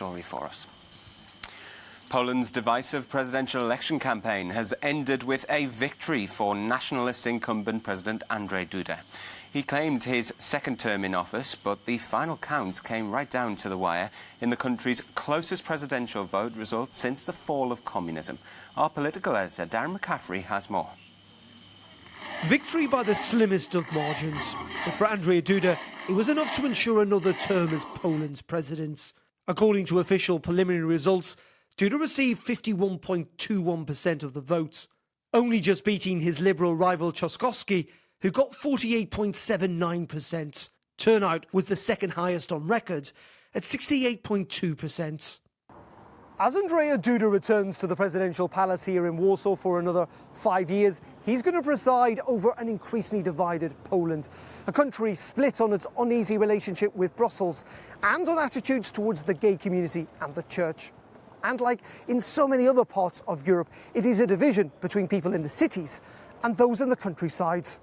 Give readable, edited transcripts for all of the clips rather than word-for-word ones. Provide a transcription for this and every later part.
Story for us. Poland's divisive presidential election campaign has ended with a victory for Nationalist incumbent President Andrzej Duda. He claimed his second term in office, but the final count came right down to the wire in the country's closest presidential vote result since the fall of communism. Our political editor, Darren McCaffrey, has more. Victory by the slimmest of margins. But for Andrzej Duda, it was enough to ensure another term as Poland's president. According to official preliminary results, Duda received 51.21% of the votes, only just beating his liberal rival Trzaskowski, who got 48.79%. Turnout was the second highest on record, at 68.2%. As Andrzej Duda returns to the presidential palace here in Warsaw for another 5 years, he's going to preside over an increasingly divided Poland, a country split on its uneasy relationship with Brussels and on attitudes towards the gay community and the church. And like in so many other parts of Europe, it is a division between people in the cities and those in the countrysides.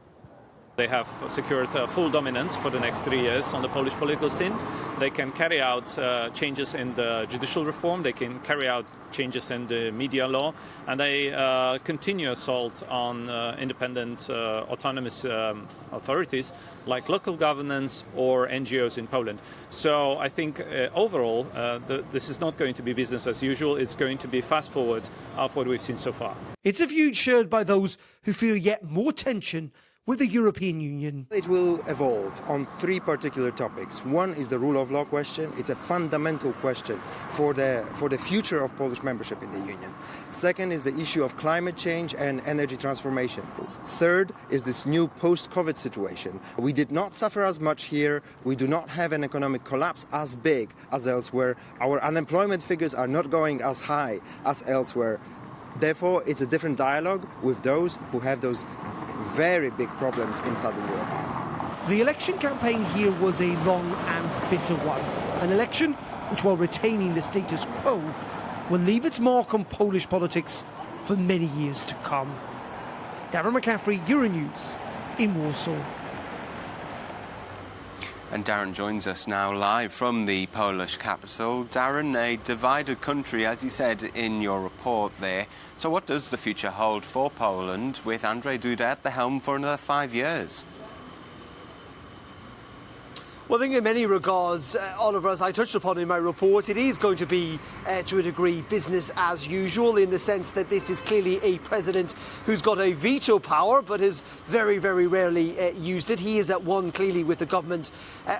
They have secured full dominance for the next 3 years on the Polish political scene. They can carry out changes in the judicial reform, they can carry out changes in the media law, and they continue assault on independent autonomous authorities like local governance or NGOs in Poland. So I think overall this is not going to be business as usual, it's going to be fast forward of what we've seen so far. It's a view shared by those who feel yet more tension with the European Union. It will evolve on three particular topics. One is the rule of law question. It's a fundamental question for the future of Polish membership in the Union. Second is the issue of climate change and energy transformation. Third is this new post-COVID situation. We did not suffer as much here. We do not have an economic collapse as big as elsewhere. Our unemployment figures are not going as high as elsewhere. Therefore, it's a different dialogue with those who have those very big problems in Southern Europe. The election campaign here was a long and bitter one. An election which, while retaining the status quo, will leave its mark on Polish politics for many years to come. Darren McCaffrey, Euronews, in Warsaw. And Darren joins us now live from the Polish capital. Darren, a divided country, as you said in your report there. So what does the future hold for Poland with Andrzej Duda at the helm for another 5 years? Well, I think in many regards, Oliver, as I touched upon in my report, it is going to be, to a degree, business as usual, in the sense that this is clearly a president who's got a veto power, but has very, very rarely used it. He is at one, clearly, with the government,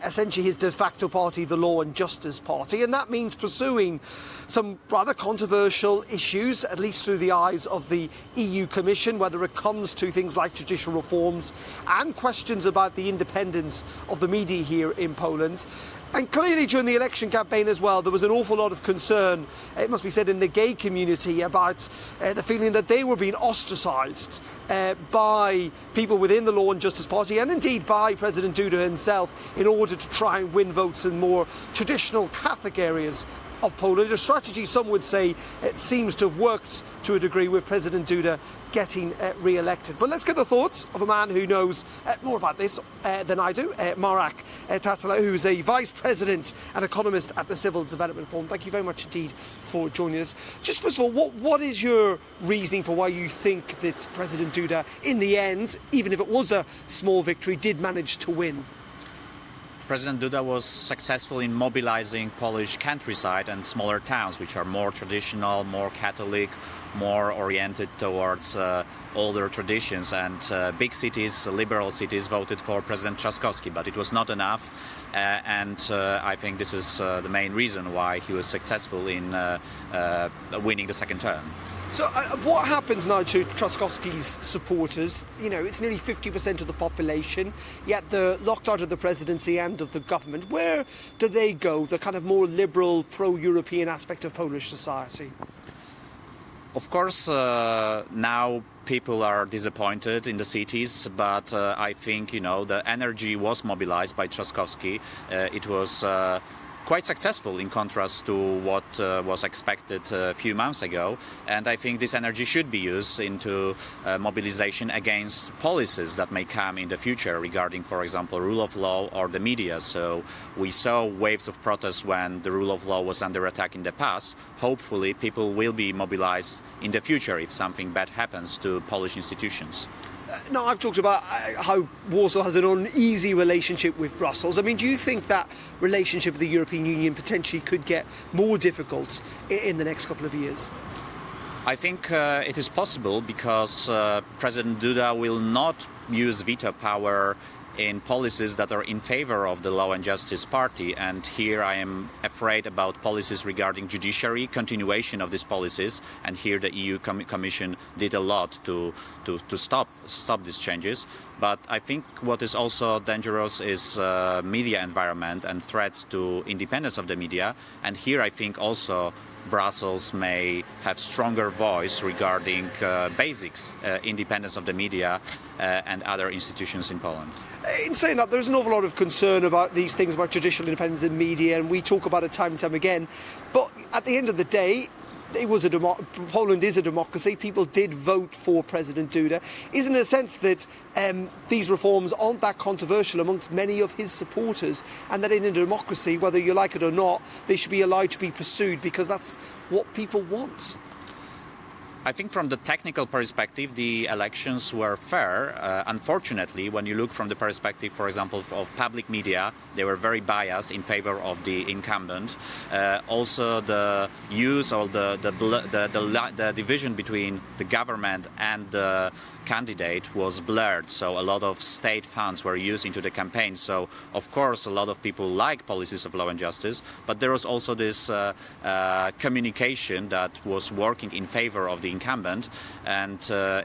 essentially his de facto party, the Law and Justice Party, and that means pursuing some rather controversial issues, at least through the eyes of the EU Commission, whether it comes to things like judicial reforms and questions about the independence of the media here in Poland. And clearly during the election campaign as well, there was an awful lot of concern, it must be said, in the gay community about the feeling that they were being ostracised by people within the Law and Justice Party and indeed by President Duda himself in order to try and win votes in more traditional Catholic areas of Poland. A strategy, some would say, it seems to have worked to a degree with President Duda getting re-elected. But let's get the thoughts of a man who knows more about this than I do, Marek Tatala, who is a Vice President and economist at the Civil Development Forum. Thank you very much indeed for joining us. Just first of all, what is your reasoning for why you think that President Duda, in the end, even if it was a small victory, did manage to win? President Duda was successful in mobilizing Polish countryside and smaller towns, which are more traditional, more Catholic, more oriented towards older traditions. And big cities, liberal cities, voted for President Trzaskowski, but it was not enough. I think this is the main reason why he was successful in winning the second term. So what happens now to Trzaskowski's supporters? You know, it's nearly 50% of the population, yet they're locked out of the presidency and of the government. Where do they go, the kind of more liberal, pro-European aspect of Polish society? Of course, now people are disappointed in the cities, but I think, you know, the energy was mobilized by Trzaskowski. It was quite successful in contrast to what was expected a few months ago. And I think this energy should be used into mobilization against policies that may come in the future regarding, for example, rule of law or the media. So we saw waves of protests when the rule of law was under attack in the past. Hopefully people will be mobilized in the future if something bad happens to Polish institutions. Now, I've talked about how Warsaw has an uneasy relationship with Brussels. I mean, do you think that relationship with the European Union potentially could get more difficult in the next couple of years? I think it is possible because President Duda will not use veto power in policies that are in favor of the Law and Justice Party. And here I am afraid about policies regarding judiciary, continuation of these policies. And here the EU Commission did a lot to stop these changes. But I think what is also dangerous is media environment and threats to independence of the media. And here I think also Brussels may have stronger voice regarding basics, independence of the media and other institutions in Poland. In saying that, there's an awful lot of concern about these things, about judicial independence in media, and we talk about it time and time again. But at the end of the day, Poland is a democracy. People did vote for President Duda. Isn't it a sense that these reforms aren't that controversial amongst many of his supporters, and that in a democracy, whether you like it or not, they should be allowed to be pursued because that's what people want? I think from the technical perspective, the elections were fair. Unfortunately, when you look from the perspective, for example, of public media, they were very biased in favor of the incumbent. Also, the use or the division between the government and the candidate was blurred, so a lot of state funds were used into the campaign. So of course a lot of people like policies of law and justice, but there was also this communication that was working in favor of the incumbent, and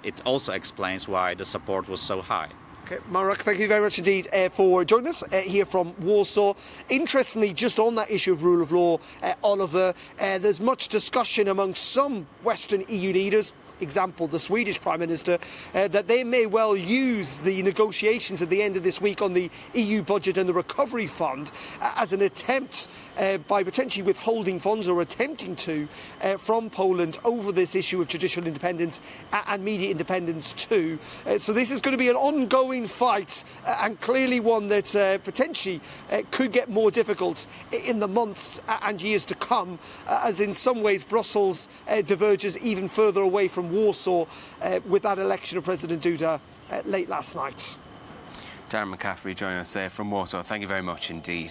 it also explains why the support was so high. Okay, Marek, thank you very much indeed for joining us here from Warsaw. Interestingly, just on that issue of rule of law, Oliver, there's much discussion among some Western EU leaders, example, the Swedish Prime Minister, that they may well use the negotiations at the end of this week on the EU budget and the recovery fund as an attempt by potentially withholding funds or attempting to from Poland over this issue of judicial independence and media independence too. So this is going to be an ongoing fight and clearly one that potentially could get more difficult in the months and years to come, as in some ways Brussels diverges even further away from Warsaw with that election of President Duda late last night. Darren McCaffrey joining us there from Warsaw. Thank you very much indeed.